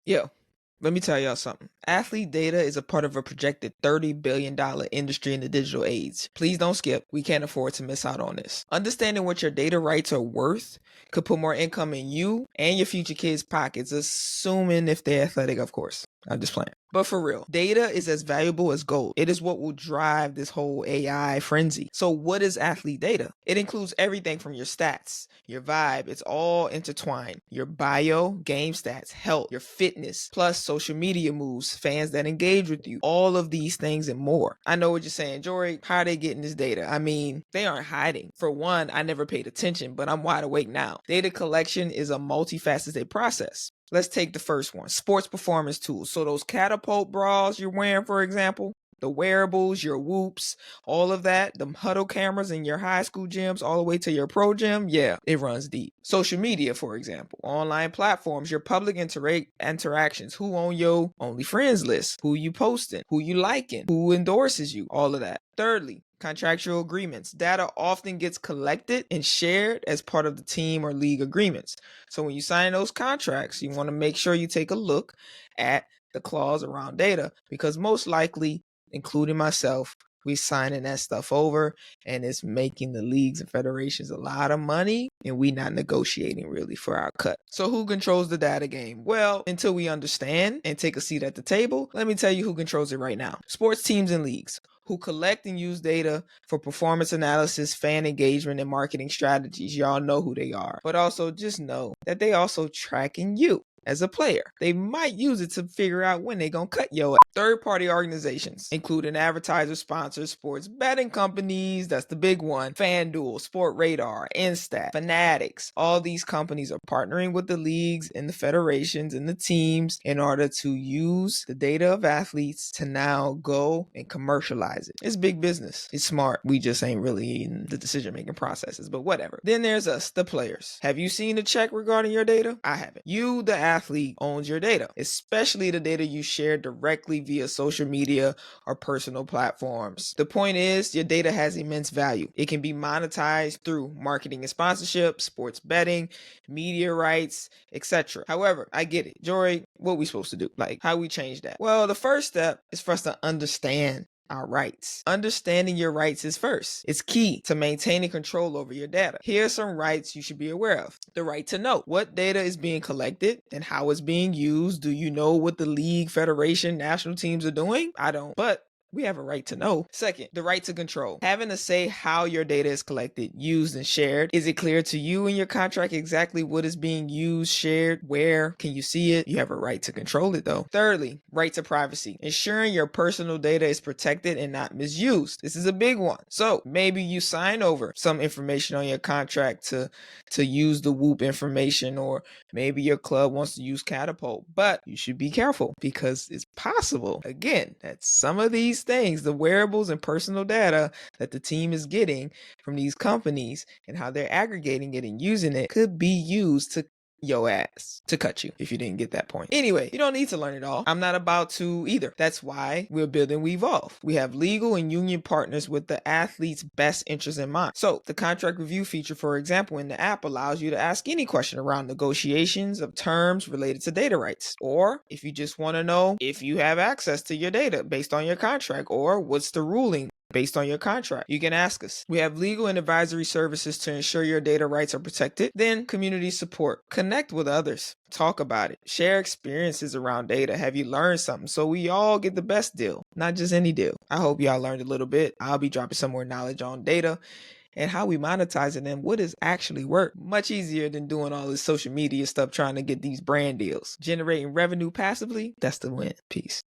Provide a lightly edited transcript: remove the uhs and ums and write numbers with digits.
Yo, let me tell y'all something. Athlete data is a part of a projected $30 billion industry in the digital age. Please don't skip. We can't afford to miss out on this. Understanding what your data rights are worth could put more income in you and your future kids' pockets, assuming if they're athletic, of course. I'm just playing. But for real, data is as valuable as gold. It is what will drive this whole AI frenzy. So what is athlete data? It includes everything from your stats, your vibe, it's all intertwined. Your bio, game stats, health, your fitness, plus social media moves, fans that engage with you, all of these things and more. I know what you're saying, Jory, how are they getting this data? I mean, they aren't hiding. For one, I never paid attention, but I'm wide awake now. Data collection is a multifaceted process. Let's take the first one, sports performance tools. So those catapult bras you're wearing, for example, the wearables, your whoops, all of that, the huddle cameras in your high school gyms all the way to your pro gym, yeah, it runs deep. Social media, for example, online platforms, your public interactions, who on your only friends list, who you posting, who you liking, who endorses you, all of that. Thirdly, contractual agreements. Data often gets collected and shared as part of the team or league agreements. So when you sign those contracts, you want to make sure you take a look at the clause around data, because most likely, including myself, we signing that stuff over and it's making the leagues and federations a lot of money and we not negotiating really for our cut. So who controls the data game? Well, until we understand and take a seat at the table, let me tell you who controls it right now. Sports teams and leagues who collect and use data for performance analysis, fan engagement, and marketing strategies. Y'all know who they are. But also just know that they also tracking you as a player. They might use it to figure out when they're going to cut your ass. Third-party organizations, including advertiser sponsors, sports betting companies, that's the big one, FanDuel, Sport Radar, Instat, Fanatics. All these companies are partnering with the leagues and the federations and the teams in order to use the data of athletes to now go and commercialize it. It's big business. It's smart. We just ain't really in the decision-making processes, but whatever. Then there's us, the players. Have you seen a check regarding your data? I haven't. You, the athlete, owns your data, especially the data you share directly via social media or personal platforms. The point is, your data has immense value. It can be monetized through marketing and sponsorship, sports betting, media rights, etc. However, I get it. Jory, what we supposed to do? Like, how we change that? Well, the first step is for us to understand our rights. Understanding your rights is first. It's key to maintaining control over your data. Here are some rights you should be aware of. The right to know what data is being collected and how it's being used. Do you know what the league, federation, national teams are doing? I don't, but we have a right to know. Second, the right to control. Having to say how your data is collected, used, and shared. Is it clear to you in your contract exactly what is being used, shared, where? Can you see it? You have a right to control it though. Thirdly, right to privacy. Ensuring your personal data is protected and not misused. This is a big one. So maybe you sign over some information on your contract to use the Whoop information, or maybe your club wants to use Catapult, but you should be careful because it's possible, again, that some of these things, the wearables and personal data that the team is getting from these companies and how they're aggregating it and using it, could be used to your ass, to cut you if you didn't get that point. Anyway, you don't need to learn it all. I'm not about to either. That's why we're building WEVOLV. We have legal and union partners with the athlete's best interest in mind. So the contract review feature, for example, in the app allows you to ask any question around negotiations of terms related to data rights. Or if you just want to know if you have access to your data based on your contract, or what's the ruling based on your contract, you can ask us. We have legal and advisory services to ensure your data rights are protected. Then community support. Connect with others. Talk about it. Share experiences around data. Have you learned something? So we all get the best deal, not just any deal. I hope y'all learned a little bit. I'll be dropping some more knowledge on data and how we monetize it and what is actually work. Much easier than doing all this social media stuff trying to get these brand deals. Generating revenue passively, that's the win. Peace.